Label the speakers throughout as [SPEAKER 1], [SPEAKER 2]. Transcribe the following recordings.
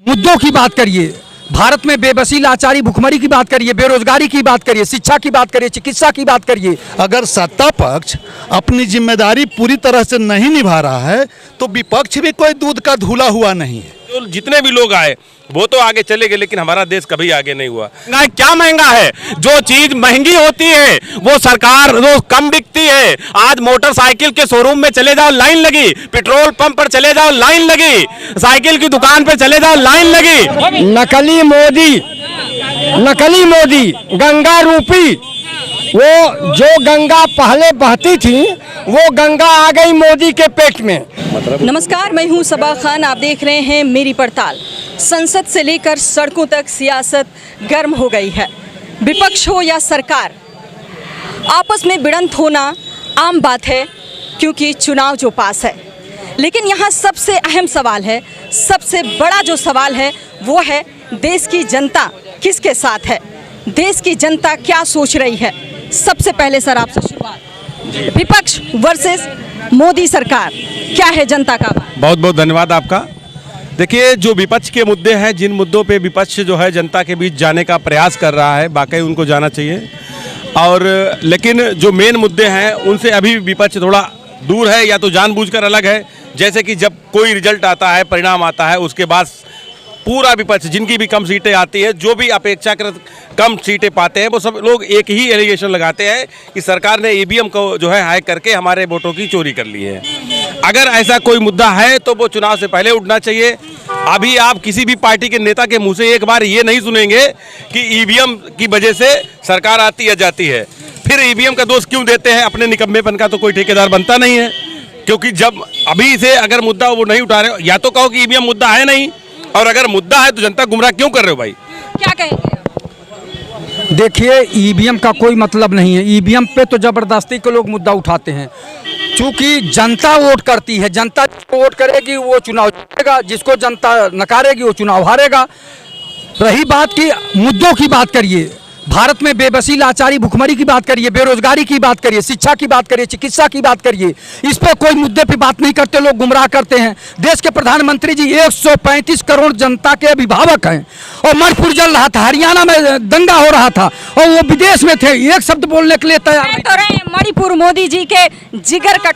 [SPEAKER 1] मुद्दों की बात करिए, भारत में बेबसी, लाचारी, भुखमरी की बात करिए, बेरोजगारी की बात करिए, शिक्षा की बात करिए, चिकित्सा की बात करिए।
[SPEAKER 2] अगर सत्ता पक्ष अपनी जिम्मेदारी पूरी तरह से नहीं निभा रहा है तो विपक्ष भी कोई दूध का धुला हुआ नहीं है।
[SPEAKER 3] जो जितने भी लोग आए वो तो आगे चले गए, लेकिन हमारा देश कभी आगे नहीं हुआ।
[SPEAKER 4] महंगाई क्या महंगा है? जो चीज महंगी होती है वो सरकार वो कम बिकती है। आज मोटरसाइकिल के शोरूम में चले जाओ लाइन लगी, पेट्रोल पंप पर चले जाओ लाइन लगी, साइकिल की दुकान पर चले जाओ लाइन लगी।
[SPEAKER 1] नकली मोदी गंगा रूपी, वो जो गंगा पहले बहती थी वो गंगा आ गई मोदी के पेट में।
[SPEAKER 5] नमस्कार, मैं हूं सबा खान, आप देख रहे हैं मेरी पड़ताल। संसद से लेकर सड़कों तक सियासत गर्म हो गई है। विपक्ष हो या सरकार, आपस में भिड़ंत होना आम बात है क्योंकि चुनाव जो पास है। लेकिन यहाँ सबसे अहम सवाल है, सबसे बड़ा जो सवाल है वो है देश की जनता किसके साथ है, देश की जनता क्या सोच रही है। सबसे पहले सर आपसे शुरुआत, विपक्ष वर्सेस मोदी सरकार, क्या है जनता का बात?
[SPEAKER 3] बहुत बहुत धन्यवाद आपका। देखिए, जो विपक्ष के मुद्दे हैं, जिन मुद्दों पे विपक्ष जो है जनता के बीच जाने का प्रयास कर रहा है, वाकई उनको जाना चाहिए। और लेकिन जो मेन मुद्दे हैं उनसे अभी विपक्ष थोड़ा दूर है, या तो जानबूझकर अलग है। जैसे कि जब कोई रिजल्ट आता है, परिणाम आता है, उसके बाद पूरा विपक्ष, जिनकी भी कम सीटें आती है, जो भी अपेक्षाकृत कम सीटें पाते हैं, वो सब लोग एक ही एलिगेशन लगाते हैं कि सरकार ने ईवीएम को जो है हैक करके हमारे वोटों की चोरी कर ली है। अगर ऐसा कोई मुद्दा है तो वो चुनाव से पहले उठना चाहिए। अभी आप किसी भी पार्टी के नेता के मुंह से एक बार ये नहीं सुनेंगे कि ईवीएम की वजह से सरकार आती या जाती है। फिर ईवीएम का दोष क्यों देते हैं? अपने निकम्मेपन का तो कोई ठेकेदार बनता नहीं है। क्योंकि जब अभी से अगर मुद्दा वो नहीं उठा रहे हो, या तो कहो कि ईवीएम मुद्दा है नहीं, और अगर मुद्दा है तो जनता गुमराह क्यों कर रहे हो भाई?
[SPEAKER 5] क्या कहेंगे?
[SPEAKER 1] देखिए, ईवीएम का कोई मतलब नहीं है। ईवीएम पे तो जबरदस्ती के लोग मुद्दा उठाते हैं। चूंकि जनता वोट करती है, जनता जिसको वोट करेगी वो चुनाव जीतेगा, जिसको जनता नकारेगी वो चुनाव हारेगा। रही बात की मुद्दों की बात करिए, भारत में बेबसी, लाचारी, भुखमरी की बात करिए, बेरोजगारी की बात करिए, शिक्षा की बात करिए, चिकित्सा की बात करिए। इस पर कोई मुद्दे पे बात नहीं करते, लोग गुमराह करते हैं। देश के प्रधानमंत्री जी 135 करोड़ जनता के अभिभावक हैं और मणिपुर जल रहा था, हरियाणा में दंगा हो रहा था और वो विदेश में थे, एक शब्द बोलने के लिए तैयार नहीं।
[SPEAKER 5] तो रहे मणिपुर मोदी जी के जिगर का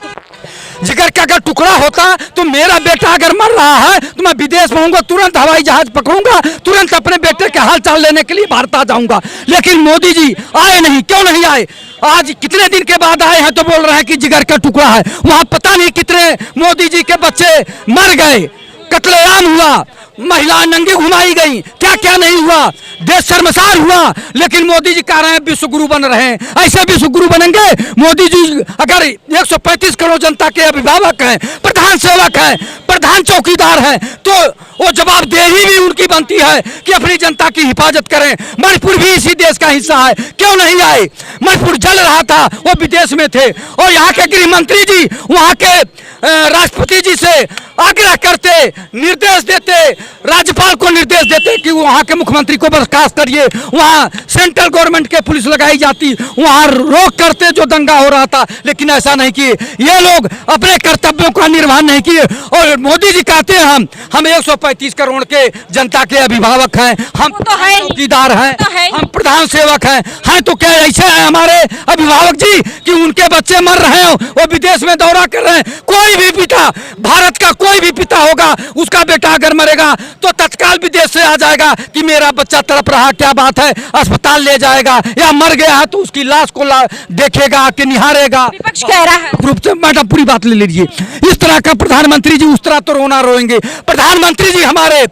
[SPEAKER 1] अगर टुकड़ा होता तो मेरा बेटा अगर मर रहा है तो मैं विदेश में होऊंगा, तुरंत हवाई जहाज पकड़ूंगा, तुरंत अपने बेटे के हाल चाल लेने के लिए भारत आ जाऊंगा। लेकिन मोदी जी आए नहीं, क्यों नहीं आए? आज कितने दिन के बाद आए हैं तो बोल रहे हैं कि जिगर का टुकड़ा है। वहां पता नहीं कितने मोदी जी के बच्चे मर गए, कत्लेआम हुआ, महिलाएं नंगी घुमाई गई, क्या क्या नहीं हुआ, देश शर्मसार हुआ। लेकिन मोदी जी कह रहे हैं विश्वगुरु बन रहे हैं। ऐसे विश्वगुरु बनेंगे? मोदी जी अगर 135 करोड़ जनता के अभिभावक हैं, प्रधान सेवक हैं, प्रधान चौकीदार हैं, तो वो जवाबदेही भी उनकी बनती है कि अपनी जनता की हिफाजत करें। मणिपुर भी इसी देश का हिस्सा है, क्यों नहीं आए? मणिपुर जल रहा था, वो विदेश में थे और यहाँ के गृह मंत्री जी वहाँ के राष्ट्रपति जी से आग्रह करते, निर्देश देते, राज्यपाल को निर्देश देते कि वहाँ के मुख्यमंत्री को बर्खास्त करिए। वहाँ सेंट्रल गवर्नमेंट के पुलिस लगाई जाती, वहाँ रोक करते जो दंगा हो रहा था। लेकिन ऐसा नहीं किए, ये लोग अपने कर्तव्यों का निर्वहन नहीं किए। और मोदी जी कहते हैं हम 135 करोड़ के जनता के अभिभावक हैं, हम
[SPEAKER 5] तो है
[SPEAKER 1] चौकीदार हैं,
[SPEAKER 5] तो है।
[SPEAKER 1] हम प्रधान सेवक हैं तो क्या ऐसे हैं हमारे अभिभावक जी कि उनके बच्चे मर रहे हो, वो विदेश में दौरा कर रहे हैं? कोई भी पिता, भारत का कोई भी पिता होगा, उसका बेटा अगर मरेगा तो तत्काल विदेश से आ जाएगा कि मेरा बच्चा तड़प रहा, क्या बात है, अस्पताल ले जाएगा, या मर गया है तो उसकी लाश को देखेगा कि निहारेगा।
[SPEAKER 5] विपक्ष कह रहा है
[SPEAKER 1] ग्रुप से, मैडम पूरी बात ले लीजिए। इस तरह का प्रधानमंत्री जी उस तरह तो रोना रोएंगे। प्रधानमंत्री जी हमारे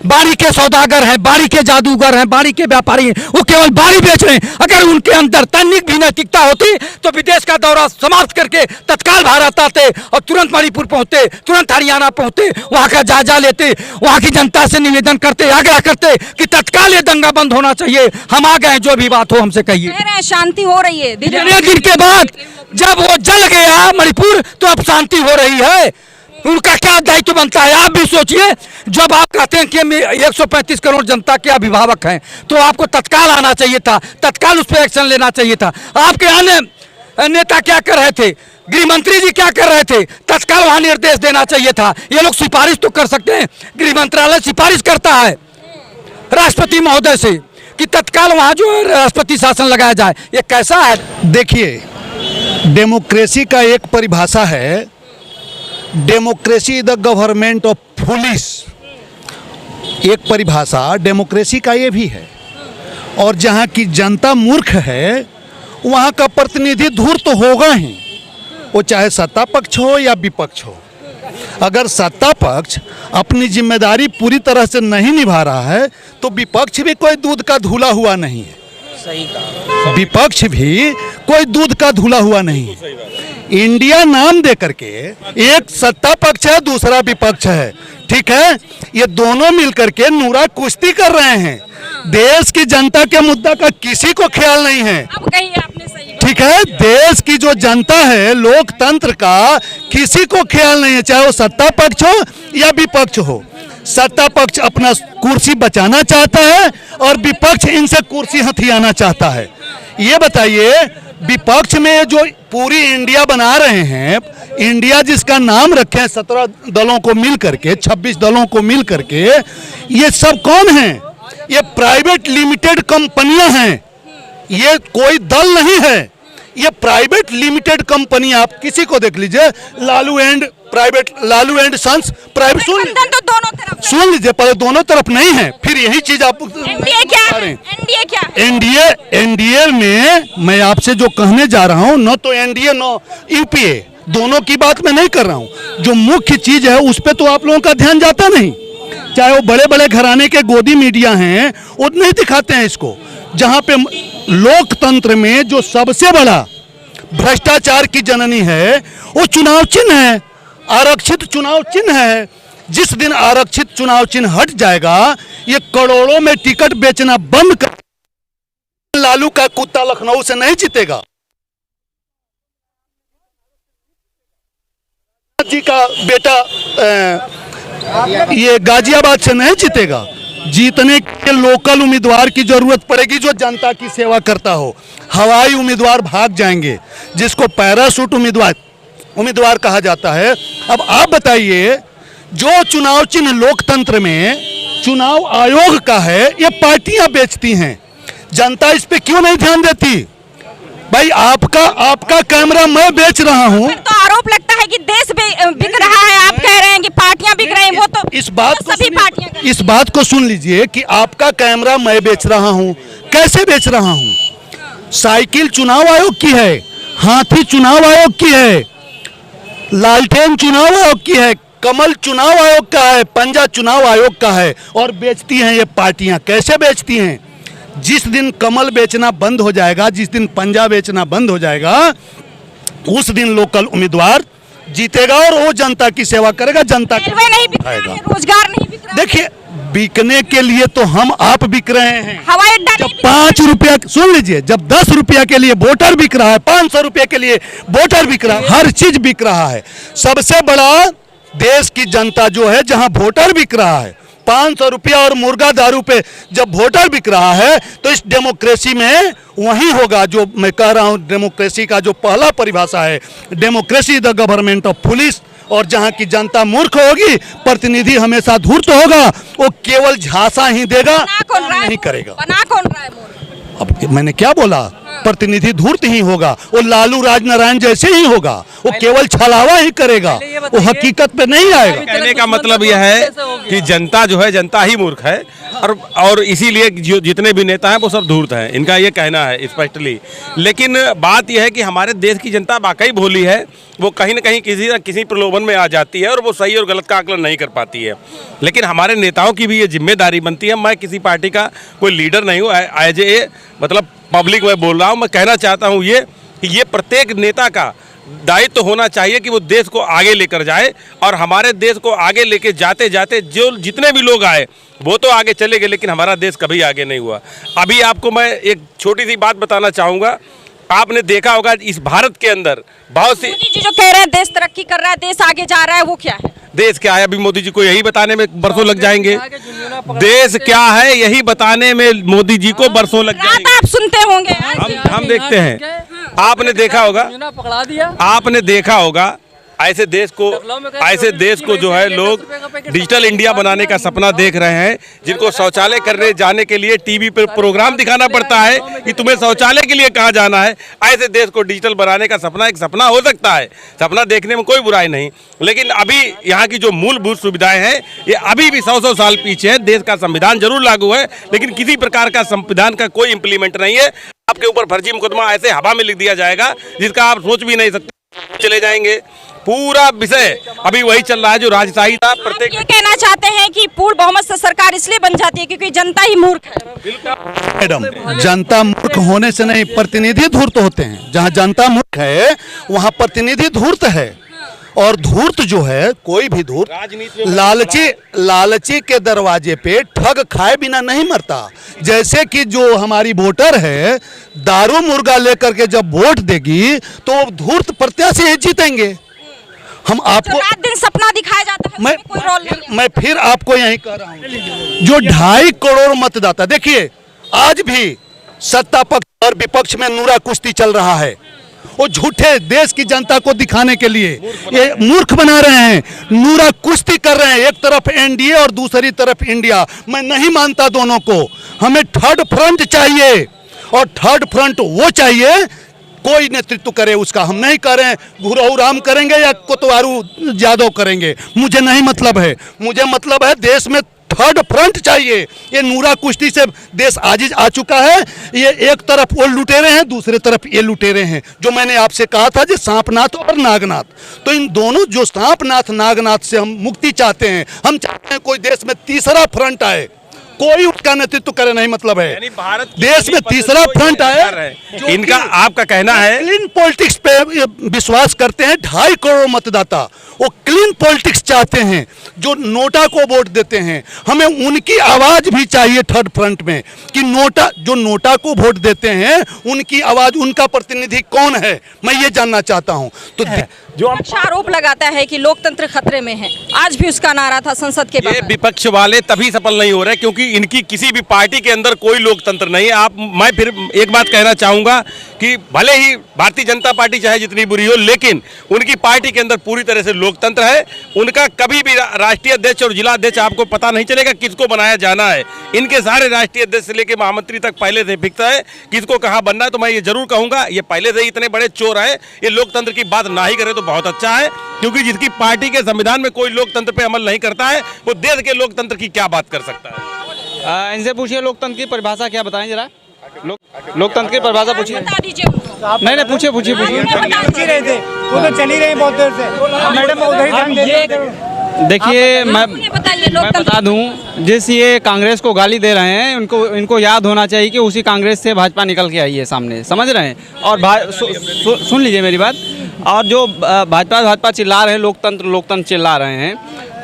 [SPEAKER 1] बाड़ी के सौदागर हैं, बाड़ी के जादूगर हैं, बाड़ी के व्यापारी हैं, वो केवल बाड़ी बेच रहे हैं। अगर उनके अंदर तनिक भी नैतिकता होती तो विदेश का दौरा समाप्त करके तत्काल भारत आते और तुरंत मणिपुर पहुंचते, तुरंत हरियाणा पहुंचते, वहां का जायजा लेते, वहां की जनता से निवेदन करते, आग्रह करते कि तत्काल ये दंगा बंद होना चाहिए। हम आ गए, जो भी बात हो हमसे कहिए।
[SPEAKER 5] कह रहे हैं शांति हो रही है।
[SPEAKER 1] इतने दिन के बाद जब वो जल गया मणिपुर तो अब शांति हो रही है। उनका क्या दायित्व बनता है? आप भी सोचिए, जब आप कहते हैं कि हम 135 करोड़ जनता के अभिभावक हैं तो आपको तत्काल आना चाहिए था, तत्काल उस पर एक्शन लेना चाहिए था। आपके आने नेता क्या कर रहे थे, गृह मंत्री जी क्या कर रहे थे, तत्काल वहां निर्देश देना चाहिए था। ये लोग सिफारिश तो कर सकते हैं, गृह मंत्रालय सिफारिश करता है राष्ट्रपति महोदय से कि तत्काल वहां जो है राष्ट्रपति शासन लगाया जाए। ये कैसा है?
[SPEAKER 2] देखिए, डेमोक्रेसी का एक परिभाषा है, democracy the government of police. एक परिभाषा डेमोक्रेसी का ये भी है। और जहाँ की जनता मूर्ख है वहाँ का प्रतिनिधि धूर्त तो होगा ही, वो चाहे सत्ता पक्ष हो या विपक्ष हो। अगर सत्ता पक्ष अपनी जिम्मेदारी पूरी तरह से नहीं निभा रहा है तो विपक्ष भी कोई दूध का धुला हुआ नहीं है।
[SPEAKER 4] सही कहा।
[SPEAKER 2] विपक्ष भी कोई दूध का धुला हुआ नहीं है। इंडिया नाम दे करके एक सत्ता पक्ष है, दूसरा विपक्ष है, ठीक है। ये दोनों मिलकर के नूरा कुश्ती कर रहे हैं। देश की जनता के मुद्दा का किसी को ख्याल नहीं है।
[SPEAKER 5] अब कहिए आपने सही बात।
[SPEAKER 2] ठीक है, देश की जो जनता है, लोकतंत्र का किसी को ख्याल नहीं है, चाहे वो सत्ता पक्ष हो या विपक्ष हो। सत्ता पक्ष अपना कुर्सी बचाना चाहता है और विपक्ष इनसे कुर्सी हथियाना चाहता है। ये बताइए, विपक्ष में जो पूरी इंडिया बना रहे हैं, इंडिया जिसका नाम रखे हैं 17 दलों को मिल करके, 26 दलों को मिल करके, ये सब कौन हैं? ये प्राइवेट लिमिटेड कंपनियां हैं। ये कोई दल नहीं है, ये प्राइवेट लिमिटेड कंपनी। आप किसी को देख लीजिए, लालू एंड सन्स प्राइवेट।
[SPEAKER 5] तो दोनों तरफ
[SPEAKER 2] सुन लीजिए, पहले दोनों तरफ नहीं है, फिर यही चीज आप
[SPEAKER 5] एनडीए क्या है? एनडीए क्या है?
[SPEAKER 2] एनडीए में मैं आपसे जो कहने जा रहा हूं, न तो एनडीए न यूपीए, दोनों की बात मैं नहीं कर रहा हूं। जो मुख्य चीज है उस पे तो आप लोगों का ध्यान जाता नहीं। चाहे वो बड़े बड़े घराने के गोदी मीडिया हैं, वो नहीं दिखाते हैं इसको। जहां पे लोकतंत्र में जो सबसे बड़ा भ्रष्टाचार की जननी है वो चुनाव चिन्ह है, आरक्षित चुनाव चिन्ह है। जिस दिन आरक्षित चुनाव चिन्ह हट जाएगा, ये करोड़ों में टिकट बेचना बंद कर, लालू का कुत्ता लखनऊ से नहीं जीतेगा, जी का बेटा ये गाजियाबाद से नहीं जीतेगा। जीतने के लोकल उम्मीदवार की जरूरत पड़ेगी जो जनता की सेवा करता हो। हवाई उम्मीदवार भाग जाएंगे, जिसको पैराशूट उम्मीदवार कहा जाता है। अब आप बताइए, जो चुनाव चिन्ह लोकतंत्र में चुनाव आयोग का है, ये पार्टियां बेचती हैं। जनता इस पे क्यों नहीं ध्यान देती? भाई, आपका कैमरा मैं बेच रहा हूं।
[SPEAKER 5] तो आरोप लगता है कि देश बिक रहा है। आप कह रहे हैं कि पार्टियां बिक रही हैं, वो तो
[SPEAKER 2] इस बात को सुन लीजिए कि आपका कैमरा मैं बेच रहा हूं। कैसे बेच रहा हूं? साइकिल चुनाव आयोग की है, हाथी चुनाव आयोग की है, लालटेन चुनाव आयोग की है, कमल चुनाव आयोग का है, पंजा चुनाव आयोग का है, और बेचती हैं ये पार्टियां। कैसे बेचती हैं? जिस दिन कमल बेचना बंद हो जाएगा, जिस दिन पंजा बेचना बंद हो जाएगा, उस दिन लोकल उम्मीदवार जीतेगा और वो जनता की सेवा करेगा, जनता को
[SPEAKER 5] नहीं बिक रहा है, रोजगार नहीं बिक रहा है।
[SPEAKER 2] देखिए, बिकने के लिए तो हम आप बिक रहे हैं।
[SPEAKER 5] हवाई अड्डा
[SPEAKER 2] जब 5 रुपया, सुन लीजिए, जब 10 रुपया के लिए वोटर बिक रहा है, 500 रुपये के लिए वोटर बिक रहा है, हर चीज बिक रहा है। सबसे बड़ा देश की जनता जो है, जहां वोटर बिक रहा है, 500 रुपया और मुर्गा दारू पे जब वोटर बिक रहा है, तो इस डेमोक्रेसी में वही होगा जो मैं कह रहा हूं। डेमोक्रेसी का जो पहला परिभाषा है, democracy the government of police. और जहां की जनता मूर्ख होगी, प्रतिनिधि हमेशा धूर्त होगा, वो केवल झांसा ही देगा, नहीं करेगा।
[SPEAKER 5] बना कौन रहा है मोर?
[SPEAKER 2] अब मैंने क्या बोला? प्रतिनिधि धूर्त ही होगा, वो लालू राजनारायण जैसे ही होगा, वो केवल छलावा ही करेगा, वो हकीकत पे नहीं आएगा।
[SPEAKER 3] कहने का मतलब यह है कि जनता जो है, जनता ही मूर्ख है, और इसीलिए जो जितने भी नेता हैं वो सब धूर्त हैं, इनका ये कहना है स्पष्टली। लेकिन बात यह है कि हमारे देश की जनता वाकई भोली है, वो कहीं ना कहीं किसी न किसी प्रलोभन में आ जाती है और वो सही और गलत का आकलन नहीं कर पाती है। लेकिन हमारे नेताओं की भी ये जिम्मेदारी बनती है। मैं किसी पार्टी का कोई लीडर नहीं हूँ, एज ए मतलब पब्लिक में बोल रहा हूँ। मैं कहना चाहता हूँ ये प्रत्येक नेता का दायित्व तो होना चाहिए कि वो देश को आगे लेकर जाए, और हमारे देश को आगे लेके जाते जाते जो जितने भी लोग आए वो तो आगे चले गए, लेकिन हमारा देश कभी आगे नहीं हुआ। अभी आपको मैं एक छोटी सी बात बताना चाहूँगा। आपने देखा होगा इस भारत के अंदर बहुत सी
[SPEAKER 5] मोदी जी जो कह रहे हैं देश तरक्की कर रहा है, देश आगे जा रहा है, वो क्या है?
[SPEAKER 3] देश क्या है, अभी मोदी जी को यही बताने में बरसों लग जाएंगे। देश क्या है यही बताने में मोदी जी को बरसों लग जाएंगे।
[SPEAKER 5] आप सुनते होंगे।
[SPEAKER 3] हम देखते हैं। आपने देखा होगा,
[SPEAKER 1] पकड़ा दिया।
[SPEAKER 3] आपने देखा होगा ऐसे देश को जो है लोग डिजिटल इंडिया बनाने का सपना देख रहे हैं, जिनको शौचालय करने जाने के लिए टीवी पर प्रोग्राम दिखाना पड़ता है कि तुम्हें शौचालय के लिए कहाँ जाना है। ऐसे देश को डिजिटल बनाने का सपना एक सपना हो सकता है, सपना देखने में कोई बुराई नहीं, लेकिन अभी यहाँ की जो मूलभूत सुविधाएं हैं ये अभी भी 100 साल पीछे है। देश का संविधान जरूर लागू है, लेकिन किसी प्रकार का संविधान का कोई इम्प्लीमेंट नहीं है। आपके ऊपर फर्जी मुकदमा ऐसे हवा में लिख दिया जाएगा जिसका आप सोच भी नहीं सकते, चले जाएंगे। पूरा विषय अभी वही चल रहा है जो राजशाही था।
[SPEAKER 5] प्रत्येक ये कहना चाहते हैं कि पूर्ण बहुमत से सरकार इसलिए बन जाती है क्योंकि जनता ही मूर्ख है।
[SPEAKER 2] मैडम, जनता मूर्ख होने से नहीं, प्रतिनिधि धूर्त होते हैं। जहाँ जनता मूर्ख है वहाँ प्रतिनिधि धूर्त है। और धूर्त जो है, कोई भी धूर्त लालची के दरवाजे पे ठग खाए बिना नहीं मरता। जैसे कि जो हमारी वोटर है दारू मुर्गा लेकर के जब वोट देगी तो वो धूर्त प्रत्याशी ही जीतेंगे। हम आपको
[SPEAKER 5] रात दिन सपना दिखाया जाता है, उसमें कोई रोल नहीं है।
[SPEAKER 2] मैं फिर आपको यही कह रहा हूँ, जो 2.5 करोड़ मतदाता, देखिए आज भी सत्ता पक्ष और विपक्ष में नूरा कुश्ती चल रहा है। वो झूठे देश की जनता को दिखाने के लिए ये मूर्ख बना रहे हैं, नूरा कुश्ती कर रहे हैं। एक तरफ एनडीए और दूसरी तरफ इंडिया। मैं नहीं मानता दोनों को, हमें थर्ड फ्रंट चाहिए, और थर्ड फ्रंट वो चाहिए कोई नेतृत्व करे उसका। हम नहीं कर रहे हैं घुराऊ राम करेंगे या कोतवारू यादव करेंगे, मुझे नहीं मतलब है। मुझे मतलब है देश में थर्ड फ्रंट चाहिए। ये नूरा कुश्ती से देश आजिज आ चुका है। ये एक तरफ वो लुटेरे हैं, दूसरे तरफ ये लुटेरे हैं। जो मैंने आपसे कहा था जो सांपनाथ और नागनाथ, तो इन दोनों जो सांपनाथ नागनाथ से हम मुक्ति चाहते हैं। हम चाहते हैं कोई देश में तीसरा फ्रंट आए, कोई उसका नेतृत्व करे, नहीं मतलब है
[SPEAKER 3] भारत
[SPEAKER 2] देश में तीसरा फ्रंट आए।
[SPEAKER 3] इनका आपका कहना है
[SPEAKER 2] क्लीन पॉलिटिक्स पे विश्वास करते हैं 2.5 करोड़ मतदाता। वो क्लीन पॉलिटिक्स चाहते हैं, जो नोटा को वोट देते हैं। हमें उनकी आवाज भी चाहिए थर्ड फ्रंट में, कि जो नोटा को वोट देते हैं उनकी आवाज, उनका प्रतिनिधि कौन है, मैं ये जानना चाहता हूं। तो
[SPEAKER 5] जो आरोप लगाता है कि लोकतंत्र खतरे में है, आज भी उसका नारा था संसद के बाहर।
[SPEAKER 3] ये विपक्ष वाले तभी सफल नहीं हो रहे क्योंकि इनकी किसी भी पार्टी के अंदर कोई लोकतंत्र नहीं है। मैं फिर एक बात कहना चाहूंगा कि भले ही भारतीय जनता पार्टी चाहे जितनी बुरी हो, लेकिन उनकी पार्टी के अंदर पूरी तरह से लोकतंत्र है। उनका कभी भी राष्ट्रीय अध्यक्ष और जिला अध्यक्ष आपको पता नहीं चलेगा किसको बनाया जाना है। इनके सारे राष्ट्रीय अध्यक्ष से लेकर महामंत्री तक पहले से फिक्स है किसको कहाँ बनना है। तो मैं ये जरूर कहूंगा, ये पहले से ही इतने बड़े चोर हैं, ये लोकतंत्र की बात ना ही करे तो बहुत अच्छा है, क्योंकि जिसकी पार्टी के संविधान में कोई लोकतंत्र पे अमल नहीं करता है वो देश के लोकतंत्र की क्या बात कर सकता है।
[SPEAKER 6] इनसे पूछिए लोकतंत्र की परिभाषा क्या बताएं जरा। लोकतंत्र की परिभाषा पूछिए।
[SPEAKER 5] बता दीजिए उनको।
[SPEAKER 6] नहीं पूछिए।
[SPEAKER 5] पूछ ही रहे
[SPEAKER 7] थे, वो तो चल ही रहे बहुत देर से। मैडम उधर ही ध्यान दे।
[SPEAKER 6] देखिए मैं बता दूं, जिस ये कांग्रेस को गाली दे रहे हैं इनको याद होना चाहिए कि उसी कांग्रेस से भाजपा निकल के आई है सामने, समझ रहे हैं। और सुन लीजिए मेरी बात। और जो भाजपा चिल्ला रहे हैं लोकतंत्र चिल्ला रहे हैं,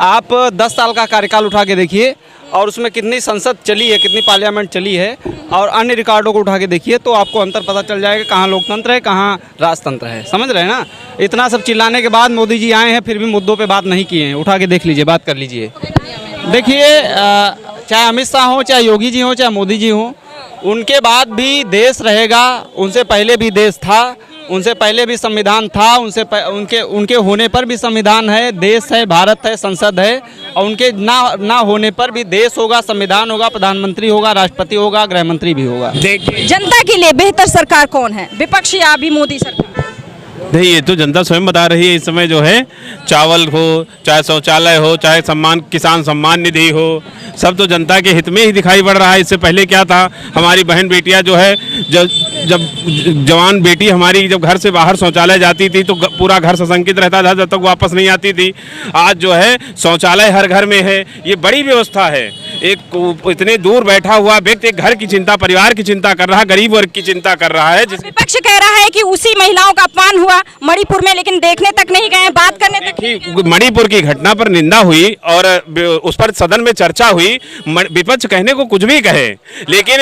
[SPEAKER 6] आप 10 साल का कार्यकाल उठा के देखिए और उसमें कितनी संसद चली है, कितनी पार्लियामेंट चली है, और अन्य रिकॉर्डों को उठा के देखिए तो आपको अंतर पता चल जाएगा कहाँ लोकतंत्र है कहाँ राजतंत्र है, समझ रहे हैं ना। इतना सब चिल्लाने के बाद मोदी जी आए हैं फिर भी मुद्दों पे बात नहीं किए हैं। उठा के देख लीजिए, बात कर लीजिए। देखिए चाहे अमित शाह हो, चाहे योगी जी हो, चाहे मोदी जी हो, उनके बाद भी देश रहेगा। उनसे पहले भी देश था, उनसे पहले भी संविधान था, उनके होने पर भी संविधान है, देश है, भारत है, संसद है। और उनके ना होने पर भी देश होगा, संविधान होगा, प्रधानमंत्री होगा, राष्ट्रपति होगा, गृह मंत्री भी होगा।
[SPEAKER 5] जनता के लिए बेहतर सरकार कौन है, विपक्ष या अभी मोदी सरकार?
[SPEAKER 4] नहीं, ये तो जनता स्वयं बता रही है। इस समय जो है चावल हो, चाहे शौचालय हो, चाहे किसान सम्मान निधि हो, सब तो जनता के हित में ही दिखाई पड़ रहा है। इससे पहले क्या था, हमारी बहन बेटियां जो है जब जवान बेटी हमारी जब घर से बाहर शौचालय जाती थी तो पूरा घर सशंकित रहता था जब तक वापस नहीं आती थी। आज जो है शौचालय हर घर में है, ये बड़ी व्यवस्था है। एक इतने दूर बैठा हुआ व्यक्ति घर की चिंता, परिवार की चिंता कर रहा है, गरीब वर्ग की चिंता कर रहा है।
[SPEAKER 5] विपक्ष कह रहा है कि उसी महिलाओं का अपमान हुआ मणिपुर में, लेकिन देखने तक नहीं गए, बात करने तक।
[SPEAKER 4] मणिपुर की घटना पर निंदा हुई और उस पर सदन में चर्चा हुई। विपक्ष कहने को कुछ भी कहे, लेकिन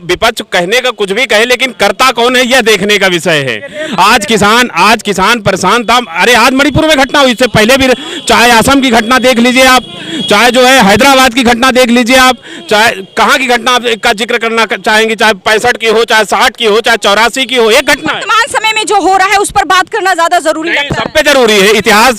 [SPEAKER 4] विपक्ष कहने का कुछ भी कहे, लेकिन करता कौन है यह देखने का विषय है। आज किसान परेशान था। अरे आज मणिपुर में घटना हुई, इससे पहले भी चाहे असम की घटना देख लीजिए आप, चाहे जो है हैदराबाद की घटना देख लीजिए आप, चाहे कहाँ की घटना आप का जिक्र करना चाहेंगे, चाहे 65 की हो, चाहे 60 की हो, चाहे 84 की हो, एक घटना है।
[SPEAKER 5] वर्तमान समय में जो हो रहा है उस पर बात करना ज्यादा जरूरी
[SPEAKER 4] नहीं,
[SPEAKER 5] लगता
[SPEAKER 4] सब
[SPEAKER 5] है।
[SPEAKER 4] पे जरूरी है। इतिहास,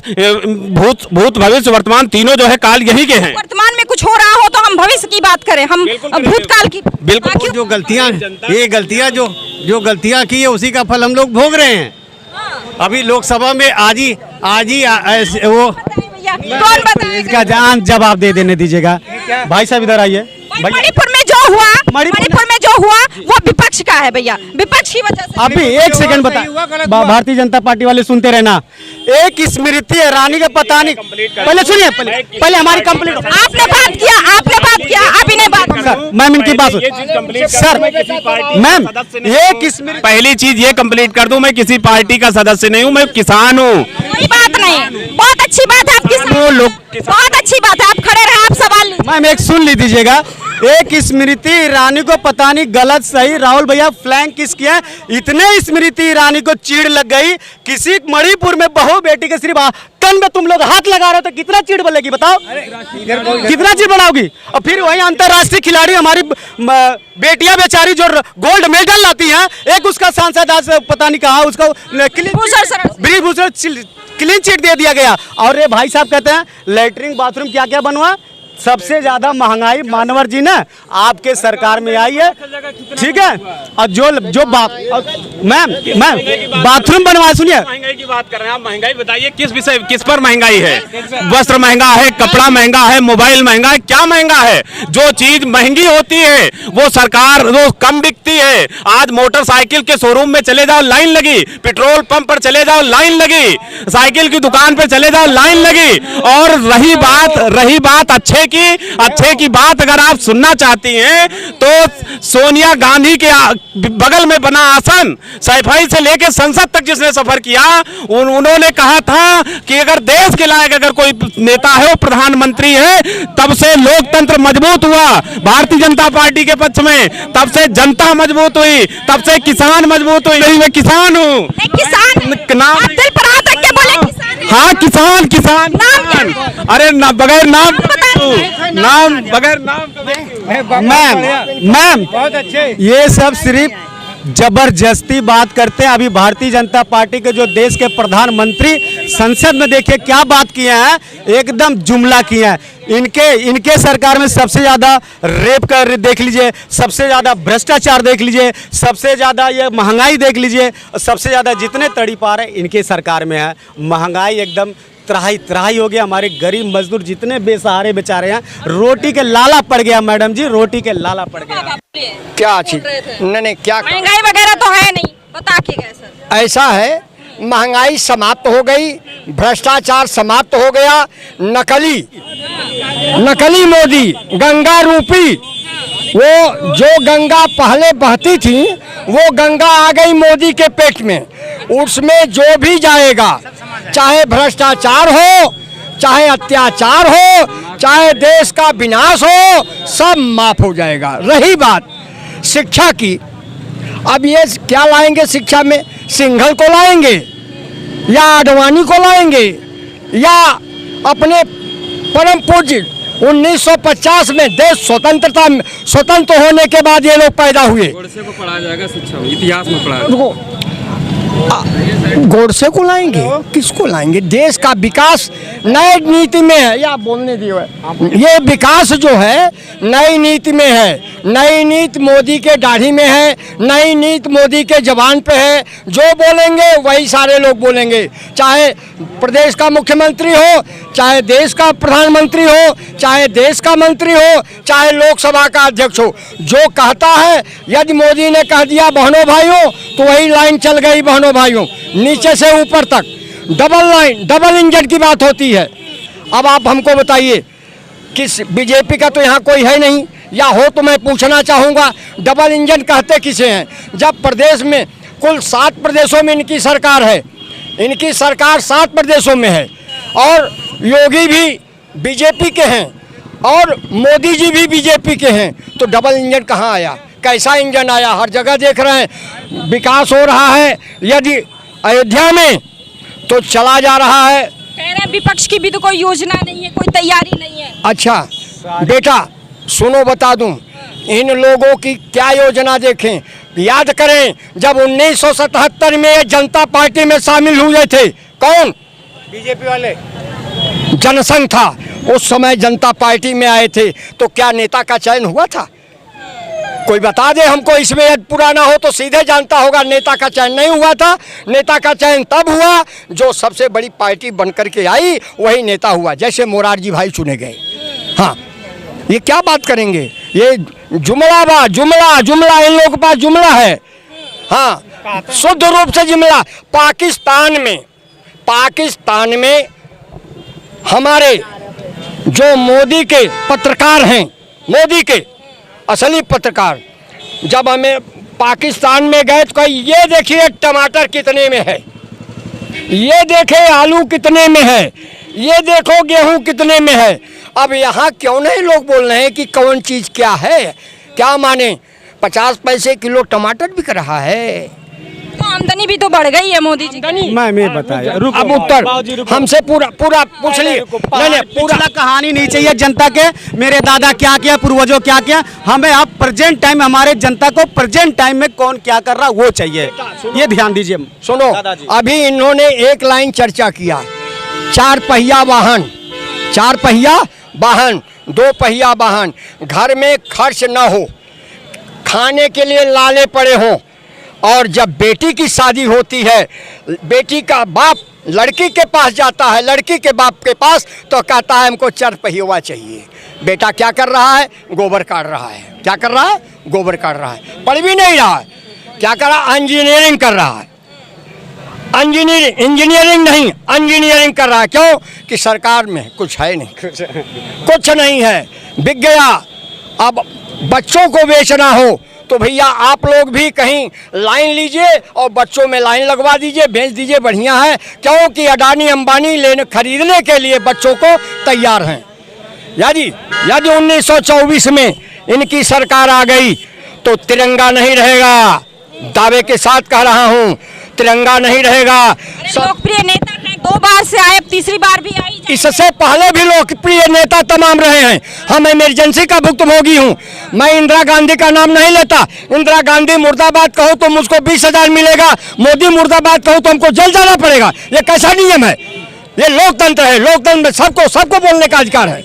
[SPEAKER 4] भूत भविष्य वर्तमान तीनों जो है काल यही के हैं।
[SPEAKER 5] वर्तमान में कुछ हो रहा हो तो हम भविष्य की बात करें, हम भूतकाल की
[SPEAKER 4] बिल्कुल।
[SPEAKER 5] बाकी-
[SPEAKER 8] जो गलतियां, ये गलतियां जो गलतियां की है उसी का फल हम लोग भोग रहे हैं। अभी लोकसभा में आज ही वो
[SPEAKER 5] कौन बताएगा?
[SPEAKER 8] इसका जान जवाब देने दीजिएगा। भाई साहब इधर आइए।
[SPEAKER 5] मणिपुर में जो हुआ, मणिपुर में जो हुआ वो विपक्ष का है भैया, विपक्ष की वजह से।
[SPEAKER 8] अभी एक सेकंड बता, भारतीय जनता पार्टी वाले सुनते रहना। एक स्मृति ईरानी का पता नहीं, पहले सुनिए, पहले हमारी कंप्लीट।
[SPEAKER 5] आपने बात किया, अभी नहीं बात किया।
[SPEAKER 8] सर मैम इनकी बात सर, मैम एक स्मृति,
[SPEAKER 4] पहली चीज ये कंप्लीट कर दूं, मैं किसी पार्टी का सदस्य नहीं हूं, मैं किसान हूं।
[SPEAKER 5] कोई बात नहीं, बहुत अच्छी बात है आप किसान, बहुत अच्छी बात है, आप खड़े रहे, आप सवाल लीजिए।
[SPEAKER 8] मैम एक सुन लीजिएगा। एक स्मृति ईरानी को पता नहीं गलत सही राहुल भैया फ्लैंक किस किया, इतने स्मृति ईरानी को चीड़ लग गई। किसी मणिपुर में बहू बेटी के सिर्फ तन में तुम लोग हाथ लगा रहे हो तो कितना चीड़ बनेगी बताओ, कितना चीड़ बनाओगी। और फिर वही अंतरराष्ट्रीय खिलाड़ी हमारी बेटियां बेचारी जो गोल्ड मेडल लाती हैं, एक उसका सांसद आज पता नहीं कहा, उसको ब्रिजभूषण क्लीन चिट दे दिया गया। और ये भाई साहब कहते हैं लेटरिन बाथरूम क्या क्या बनवा, सबसे ज्यादा महंगाई मानवर जी ने आपके सरकार में आई है, ठीक है। और जो मैम बाथरूम बनवा, सुनिए
[SPEAKER 4] महंगाई की बात कर रहे हैं आप, महंगाई बताइए किस विषय, किस पर महंगाई है? वस्त्र महंगा है, कपड़ा महंगा है, मोबाइल महंगा है, क्या महंगा है? जो चीज महंगी होती है वो सरकार वो कम बिकती है। आज मोटरसाइकिल के शोरूम में चले जाओ लाइन लगी, पेट्रोल पंप पर चले जाओ लाइन लगी, साइकिल की दुकान पर चले जाओ लाइन लगी। और रही बात अच्छे की बात अगर आप सुनना चाहती हैं तो सोनिया गांधी के बगल में बना आसन, सैफई से लेकर संसद तक जिसने सफर किया, उन्होंने कहा था कि अगर देश के लायक अगर कोई नेता है वो प्रधानमंत्री है। तब से लोकतंत्र मजबूत हुआ भारतीय जनता पार्टी के पक्ष में, तब से जनता मजबूत हुई, तब से किसान मजबूत हुई। मैं किसान हूँ,
[SPEAKER 5] आप दिल पर हाथ रख के बोले किसान हैं।
[SPEAKER 4] हाँ किसान। अरे ना बगैर नाम बगैर नाम
[SPEAKER 8] मैम
[SPEAKER 7] बहुत अच्छे।
[SPEAKER 8] ये सब सिर्फ जबरदस्ती बात करते हैं। अभी भारतीय जनता पार्टी के जो देश के प्रधानमंत्री संसद में देखिए क्या बात किए हैं, एकदम जुमला किए हैं। इनके सरकार में सबसे ज्यादा रेप कर देख लीजिए, सबसे ज्यादा भ्रष्टाचार देख लीजिए, सबसे ज्यादा ये महंगाई देख लीजिए, सबसे ज्यादा जितने तड़ी पार है इनके सरकार में है। महंगाई एकदम त्राही हो गया। हमारे गरीब मजदूर जितने बेसहारे बेचारे हैं, रोटी के लाला पड़ गया मैडम जी, रोटी के लाला पड़ गया।
[SPEAKER 9] क्या चीज नहीं क्या
[SPEAKER 5] महंगाई वगैरह तो है नहीं, बता के गए सर।
[SPEAKER 9] ऐसा है, महंगाई समाप्त हो गई, भ्रष्टाचार समाप्त हो गया, नकली मोदी गंगा रूपी, वो जो गंगा पहले बहती थी वो गंगा आ गई मोदी के पेट में। उसमें जो भी जाएगा, चाहे भ्रष्टाचार हो, चाहे अत्याचार हो, चाहे देश का विनाश हो, सब माफ हो जाएगा। रही बात शिक्षा की, अब ये क्या लाएंगे शिक्षा में? सिंघल को लाएंगे या आडवाणी को लाएंगे या अपने परम पूज्य 1950 में देश स्वतंत्र होने के बाद ये लोग पैदा हुए।
[SPEAKER 6] गोडसे को पढ़ाया जाएगा शिक्षा में, इतिहास में पढ़ाया।
[SPEAKER 9] गोडसे को लाएंगे, किसको लाएंगे? देश का विकास नई नीति में है, या बोलने दियो, ये विकास जो है नई नीति में है। नई नीति मोदी के दाढ़ी में है, नई नीति मोदी के जबान पे है। जो बोलेंगे वही सारे लोग बोलेंगे, चाहे प्रदेश का मुख्यमंत्री हो, चाहे देश का प्रधानमंत्री हो, चाहे देश का मंत्री हो, चाहे लोकसभा का अध्यक्ष हो। जो कहता है, यदि मोदी ने कह दिया बहनों भाइयों तो वही लाइन चल गई बहनों भाइयों, नीचे से ऊपर तक डबल लाइन, डबल इंजन की बात होती है। अब आप हमको बताइए, किस बीजेपी का तो यहाँ कोई है नहीं, या हो तो मैं पूछना चाहूँगा डबल इंजन कहते किसे हैं? जब प्रदेश में कुल 7 प्रदेशों में इनकी सरकार है, इनकी सरकार 7 प्रदेशों में है, और योगी भी बीजेपी के हैं और मोदी जी भी बीजेपी के हैं, तो डबल इंजन कहाँ आया? कैसा इंजन आया? हर जगह देख रहे हैं विकास हो रहा है। यदि अयोध्या में तो चला जा रहा है,
[SPEAKER 5] कह रहे हैं विपक्ष की भी तो कोई योजना नहीं है, कोई तैयारी नहीं है।
[SPEAKER 9] अच्छा बेटा, सुनो बता दूं, इन लोगों की क्या योजना देखें। याद करें जब 1977 में ये जनता पार्टी में शामिल हुए थे, कौन?
[SPEAKER 7] बीजेपी वाले।
[SPEAKER 9] जनसंघ था, उस समय जनता पार्टी में आए थे, तो क्या नेता का चयन हुआ था? कोई बता दे हमको, इसमें यदि पुराना हो तो सीधे जानता होगा। नेता का चयन नहीं हुआ था। नेता का चयन तब हुआ जो सबसे बड़ी पार्टी बनकर के आई, वही नेता हुआ। जैसे मोरारजी भाई चुने गए। हाँ, ये क्या बात करेंगे? ये जुमला जुमला इन लोगों के पास जुमला है। हाँ, शुद्ध रूप से जुमला। पाकिस्तान में हमारे जो मोदी के पत्रकार हैं, मोदी के असली पत्रकार, जब हमें पाकिस्तान में गए तो कही ये देखिए टमाटर कितने में है, ये देखे आलू कितने में है, ये देखो गेहूं कितने में है। अब यहाँ क्यों नहीं लोग बोल रहे हैं कि कौन चीज़ क्या है? क्या माने 50 पैसे किलो टमाटर बिक रहा है।
[SPEAKER 5] तो आमदनी भी तो बढ़ गई है मोदी जी की।
[SPEAKER 8] मैं बताया।
[SPEAKER 9] अब उत्तर हमसे पूरा पूछ लिए। नहीं,
[SPEAKER 8] पूरा कहानी नहीं चाहिए जनता के, मेरे दादा क्या किया, पूर्वजों क्या किया। हमें आप प्रेजेंट टाइम, हमारे जनता को प्रेजेंट टाइम में कौन क्या कर रहा वो चाहिए, ये ध्यान दीजिए।
[SPEAKER 9] सुनो, अभी इन्होंने एक लाइन चर्चा किया, 4 पहिया वाहन, 2 पहिया वाहन, घर में खर्च न हो, खाने के लिए लाले पड़े हों, और जब बेटी की शादी होती है, बेटी का बाप लड़की के पास जाता है, लड़की के बाप के पास, तो कहता है हमको 4 पहिया चाहिए। बेटा क्या कर रहा है? गोबर काट रहा है। क्या कर रहा है? गोबर काट रहा है। पढ़ भी नहीं रहा है। क्या कर रहा है? इंजीनियरिंग कर रहा है। इंजीनियरिंग नहीं, इंजीनियरिंग कर रहा है। क्यों? कि सरकार में कुछ है नहीं, कुछ नहीं है, बिक गया। अब बच्चों को बेचना हो तो भैया आप लोग भी कहीं लाइन लीजिए और बच्चों में लाइन लगवा दीजिए, बेच दीजिए, बढ़िया है। क्योंकि अडानी अंबानी खरीदने के लिए बच्चों को तैयार हैं। यदि 1924 में इनकी सरकार आ गई तो तिरंगा नहीं रहेगा। दावे के साथ कह रहा हूँ, तिरंगा नहीं रहेगा।
[SPEAKER 5] लोकप्रिय नेता है, 2 बार से आए, अब तीसरी बार भी आई।
[SPEAKER 9] इससे पहले भी लोकप्रिय नेता तमाम रहे हैं। हम इमरजेंसी का भुक्तभोगी हूँ। मैं इंदिरा गांधी का नाम नहीं लेता। इंदिरा गांधी मुर्दाबाद कहो तो मुझको 20,000 मिलेगा, मोदी मुर्दाबाद कहो तो हमको जेल जाना पड़ेगा। ये कैसा नियम है? ये लोकतंत्र है। लोकतंत्र में सबको बोलने का अधिकार है,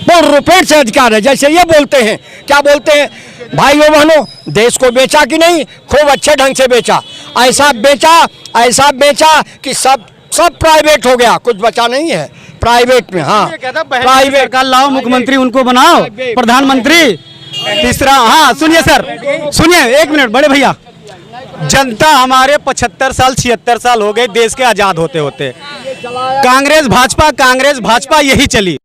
[SPEAKER 9] पूर्ण रूपेण से अधिकार है। जैसे ये बोलते हैं, क्या बोलते हैं? भाइयों बहनों, देश को बेचा कि नहीं? खूब अच्छे ढंग से बेचा। ऐसा बेचा कि सब प्राइवेट हो गया, कुछ बचा नहीं है प्राइवेट में। हाँ,
[SPEAKER 8] प्राइवेट का लाओ, मुख्यमंत्री उनको बनाओ, प्रधानमंत्री। तीसरा, हाँ सुनिए सर, सुनिए 1 मिनट बड़े भैया। जनता हमारे 75 साल 76 साल हो गए देश के आजाद होते होते। कांग्रेस भाजपा यही चली।